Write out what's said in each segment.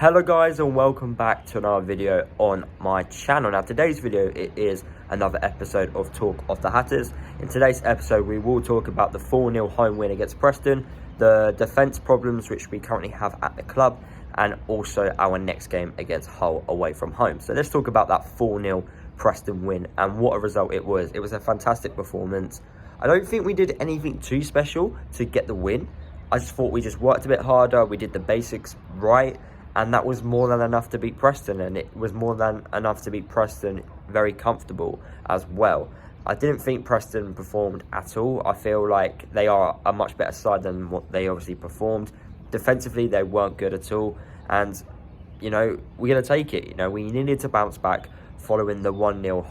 Hello guys, and welcome back to another video on my channel. Now today's video, it is another episode of Talk of the Hatters. In today's episode we will talk about the 4-0 home win against Preston, the defence problems which we currently have at the club, and also our next game against Hull away from home. So let's talk about that 4-0 Preston win and what a result it was. It was a fantastic performance. I don't think we did anything too special to get the win. I just thought we just worked a bit harder, we did the basics right, and that was more than enough to beat Preston, and it was more than enough to beat Preston very comfortable as well. I didn't think Preston performed at all. I feel like they are a much better side than what they obviously performed. Defensively, they weren't good at all, and, you know, we're going to take it. You know, we needed to bounce back following the 1-0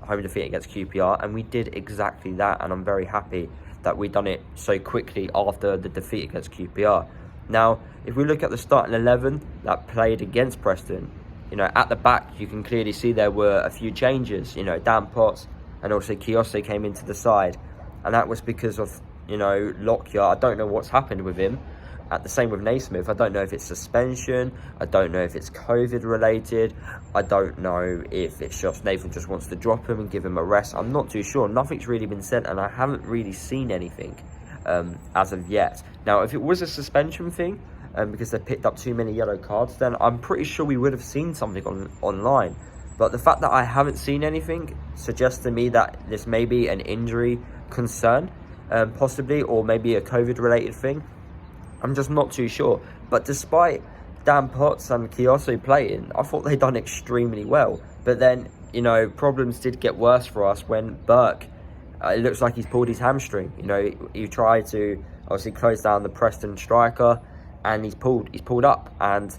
home defeat against QPR, and we did exactly that, and I'm very happy that we done it so quickly after the defeat against QPR. Now, if we look at the starting 11 that played against Preston, you know, at the back, you can clearly see there were a few changes. You know, Dan Potts and also Kiyose came into the side. And that was because of, you know, Lockyer. I don't know what's happened with him. The same with Naismith. I don't know if it's suspension. I don't know if it's COVID related. I don't know if it's just Nathan just wants to drop him and give him a rest. I'm not too sure. Nothing's really been said, and I haven't really seen anything as of yet. Now, if it was a suspension thing, because they picked up too many yellow cards, then I'm pretty sure we would have seen something online. But the fact that I haven't seen anything suggests to me that this may be an injury concern, possibly, or maybe a COVID-related thing. I'm just not too sure. But despite Dan Potts and Kiyose playing, I thought they'd done extremely well. But then, you know, problems did get worse for us when Burke, it looks like he's pulled his hamstring. You know, he tried to obviously close down the Preston striker, and he's pulled up, and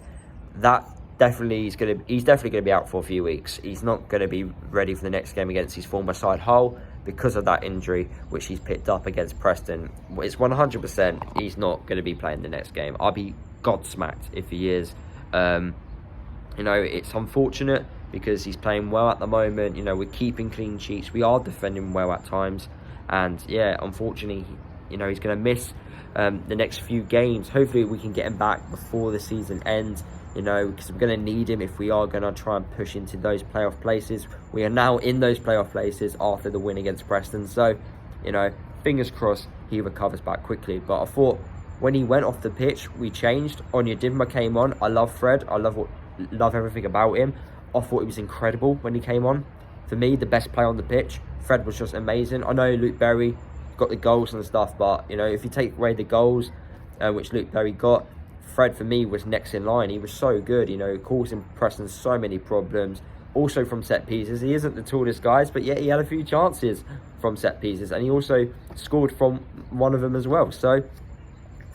that he's definitely gonna be out for a few weeks. He's not gonna be ready for the next game against his former side Hull because of that injury which he's picked up against Preston. It's 100% he's not gonna be playing the next game. I'll be godsmacked if he is. You know, it's unfortunate because he's playing well at the moment. You know, we're keeping clean sheets, we are defending well at times, and yeah, unfortunately, you know, he's going to miss the next few games. Hopefully we can get him back before the season ends, you know, because we're going to need him if we are going to try and push into those playoff places. We are now in those playoff places after the win against Preston, so, you know, fingers crossed he recovers back quickly. But I thought when he went off the pitch, we changed. Onyewu came on. I love Fred. I love everything about him. I thought he was incredible when he came on. For me, the best player on the pitch. Fred was just amazing. I know Luke Berry got the goals and stuff, but, you know, if you take away the goals which Luke Berry got, Fred for me was next in line. He was so good, you know, causing Preston so many problems. Also from set pieces, he isn't the tallest guys, but yet he had a few chances from set pieces, and he also scored from one of them as well. So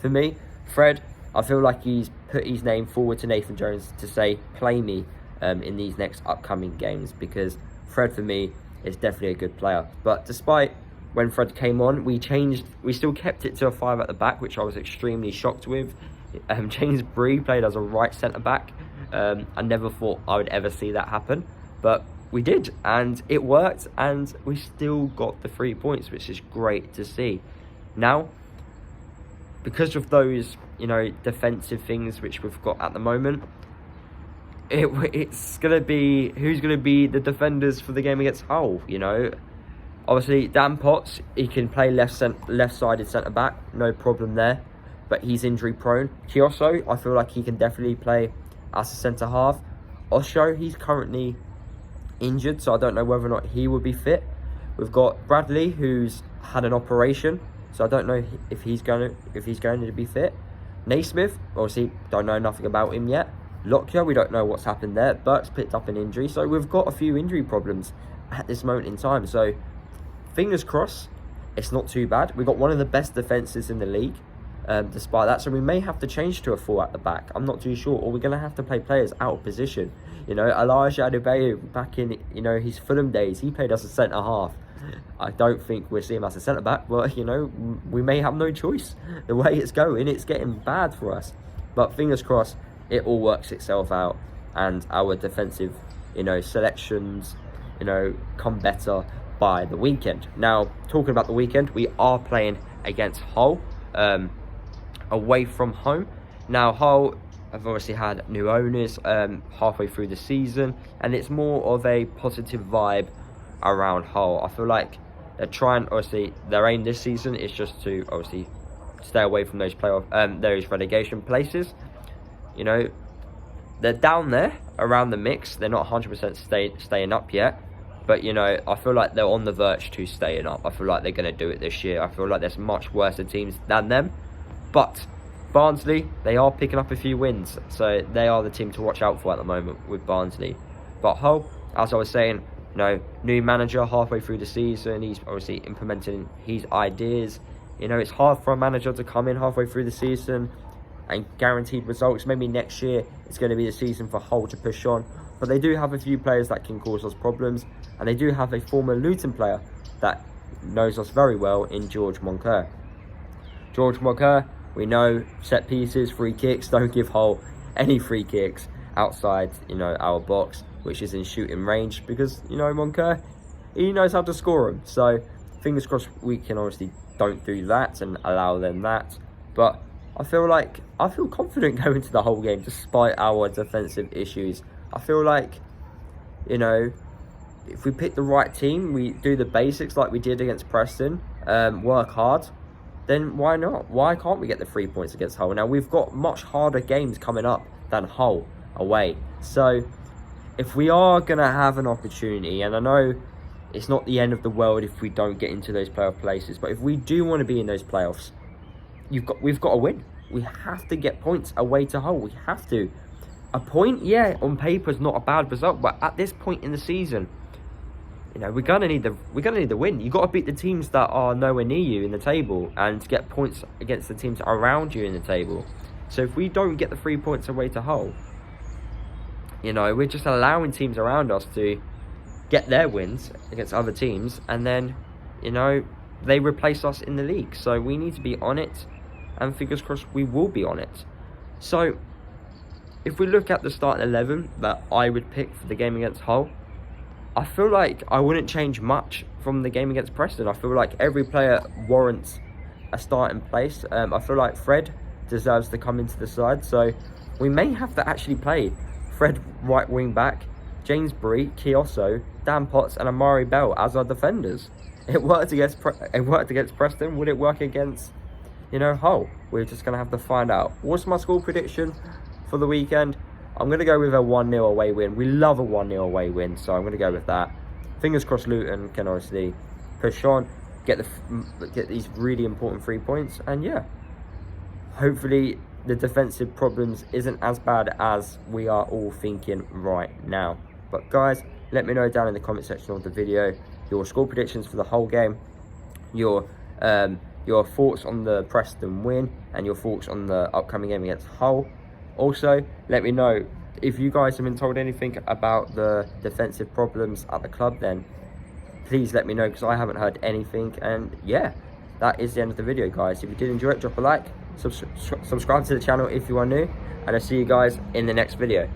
for me, Fred, I feel like he's put his name forward to Nathan Jones to say, play me in these next upcoming games, because Fred for me is definitely a good player. But despite when Fred came on, we still kept it to a 5 at the back, which I was extremely shocked with. James Bree played as a right centre-back. I never thought I would ever see that happen, but we did, and it worked, and we still got the 3 points, which is great to see. Now, because of those, you know, defensive things which we've got at the moment, it's going to be, who's going to be the defenders for the game against Hull, you know? Obviously, Dan Potts, he can play left-sided centre-back, no problem there, but he's injury-prone. Kiyose, I feel like he can definitely play as a centre-half. Osho, he's currently injured, so I don't know whether or not he will be fit. We've got Bradley, who's had an operation, so I don't know if he's going to be fit. Naismith, obviously, don't know nothing about him yet. Lockyer, we don't know what's happened there. Burke's picked up an injury, so we've got a few injury problems at this moment in time. So fingers crossed, it's not too bad. We've got one of the best defences in the league, despite that. So we may have to change to a 4 at the back. I'm not too sure. Or we're going to have to play players out of position. You know, Elijah Adebayo, back in, you know, his Fulham days, he played as a centre-half. I don't think we'll see him as a centre-back, but, you know, we may have no choice. The way it's going, it's getting bad for us. But fingers crossed, it all works itself out, and our defensive, you know, selections, you know, come better by the weekend. Now, talking about the weekend, we are playing against Hull away from home. Now, Hull have obviously had new owners halfway through the season, and it's more of a positive vibe around Hull. I feel like they're trying, obviously, their aim this season is just to obviously stay away from those those relegation places. You know, they're down there around the mix. They're not 100% staying up yet, but you know, I feel like they're on the verge to staying up. I feel like they're going to do it this year. I feel like there's much worse teams than them, but Barnsley, they are picking up a few wins, so they are the team to watch out for at the moment with Barnsley. But Hull, as I was saying, you know, new manager halfway through the season. He's obviously implementing his ideas. You know, it's hard for a manager to come in halfway through the season and guaranteed results. Maybe next year it's going to be the season for Hull to push on. But they do have a few players that can cause us problems. And they do have a former Luton player that knows us very well in George Moncur. George Moncur, we know set pieces, free kicks. Don't give Hull any free kicks outside, you know, our box, which is in shooting range. Because, you know, Moncur, he knows how to score them. So, fingers crossed we can obviously don't do that and allow them that. But I feel confident going to the whole game despite our defensive issues. I feel like, you know, if we pick the right team, we do the basics like we did against Preston, work hard, then why not? Why can't we get the 3 points against Hull? Now, we've got much harder games coming up than Hull away. So, if we are going to have an opportunity, and I know it's not the end of the world if we don't get into those playoff places, but if we do want to be in those playoffs, we've got to win. We have to get points away to Hull. We have to. A point, yeah, on paper is not a bad result, but at this point in the season, you know, we're gonna need the win. You got to beat the teams that are nowhere near you in the table and get points against the teams around you in the table. So if we don't get the 3 points away to Hull, you know, we're just allowing teams around us to get their wins against other teams, and then, you know, they replace us in the league. So we need to be on it, and fingers crossed we will be on it. So if we look at the starting 11 that I would pick for the game against Hull, I feel like I wouldn't change much from the game against Preston. I feel like every player warrants a starting place. I feel like Fred deserves to come into the side, so we may have to actually play Fred right wing back, James Bree, Kioso, Dan Potts and Amari Bell as our defenders. It worked against Preston. Would it work against, you know, Hull? We're just going to have to find out. What's my score prediction for the weekend? I'm going to go with a 1-0 away win. We love a 1-0 away win, so I'm going to go with that. Fingers crossed Luton can obviously push on, get these really important 3 points, and yeah, hopefully the defensive problems isn't as bad as we are all thinking right now. But guys, let me know down in the comment section of the video your score predictions for the whole game, your thoughts on the Preston win, and your thoughts on the upcoming game against Hull. Also, let me know if you guys have been told anything about the defensive problems at the club, then please let me know, because I haven't heard anything. And yeah, that is the end of the video, guys. If you did enjoy it, drop a like, subscribe to the channel if you are new, and I'll see you guys in the next video.